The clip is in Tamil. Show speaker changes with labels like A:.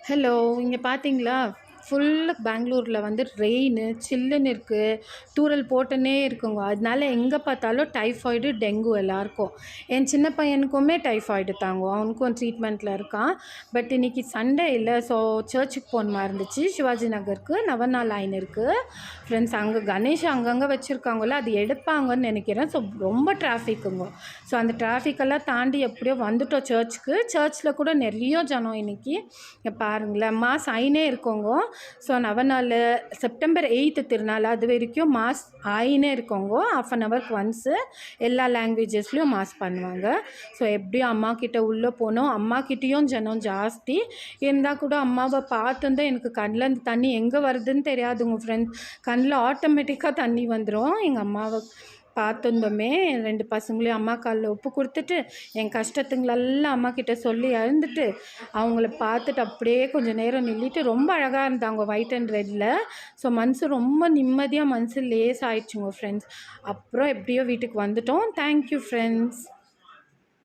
A: ஹலோ! இங்க பார்த்தீங்களா? ஃபுல்லு பெங்களூர்ல வந்து ரெயினு, சில்லுன்னு இருக்கு. தூறல் போட்டுன்னே இருக்குங்க. அதனால எங்க பார்த்தாலும் டைஃபாய்டு, டெங்கு எல்லாருக்கும். என் சின்ன பையனுக்குமே டைஃபாய்டு தாங்க. அவனுக்கும் ட்ரீட்மெண்ட்ல இருக்கான். பட் இன்னைக்கு சண்டே இல்ல. ஸோ சர்ச்சுக்கு போன மாரி இருந்துச்சு. சிவாஜி நகருக்கு நவனா லைன் இருக்கு. ஃப்ரெண்ட்ஸ் அங்கே கணேஷ் அங்கங்கே வச்சுருக்காங்கல்ல, அது எடுப்பாங்கன்னு நெனைக்கிறேன். ஸோ ரொம்ப டிராஃபிக்குங்க. ஸோ அந்த டிராஃபிக்கெல்லாம் தாண்டி எப்படியோ வந்துட்டோம் சர்ச்சுக்கு. சர்ச்சில் கூட நெறைய ஜனம் இன்னைக்கு. இங்க பாருங்களேன், மாஸ் ஆயினே இருக்கோங்க. ஸோ நவநாள் செப்டம்பர் 8 திருநாள் அது வரைக்கும் மாஸ் ஆயினே இருக்கோங்க. ஹாஃப் அன் ஹவருக்கு ஒன்ஸு எல்லா லாங்குவேஜஸ்லேயும் மாஸ் பண்ணுவாங்க. ஸோ எப்படியும் அம்மா கிட்ட உள்ளே போனோம். அம்மா கிட்டேயும் ஜனம் ஜாஸ்தி இருந்தால் கூட அம்மாவை பார்த்துருந்தா எனக்கு கண்ணில் இந்த தண்ணி எங்கே வருதுன்னு தெரியாதுங்க ஃப்ரெண்ட்ஸ். கண்ணில் ஆட்டோமேட்டிக்காக தண்ணி வந்துடும். எங்கள் அம்மாவை பார்த்துருந்தோமே 2 பசங்களையும் அம்மா காலில் ஒப்பு கொடுத்துட்டு என் கஷ்டத்துங்களெல்லாம் அம்மா கிட்ட சொல்லி அழுந்துட்டு அவங்கள பார்த்துட்டு அப்படியே கொஞ்சம் நேரம் நில்லிட்டு ரொம்ப அழகாக இருந்தாங்க ஒயிட் அண்ட் ரெட்டில். ஸோ மனசு ரொம்ப நிம்மதியாக மனசு லேஸ் ஆயிடுச்சுங்க ஃப்ரெண்ட்ஸ். அப்புறம் எப்படியோ வீட்டுக்கு வந்துட்டோம். Thank you friends.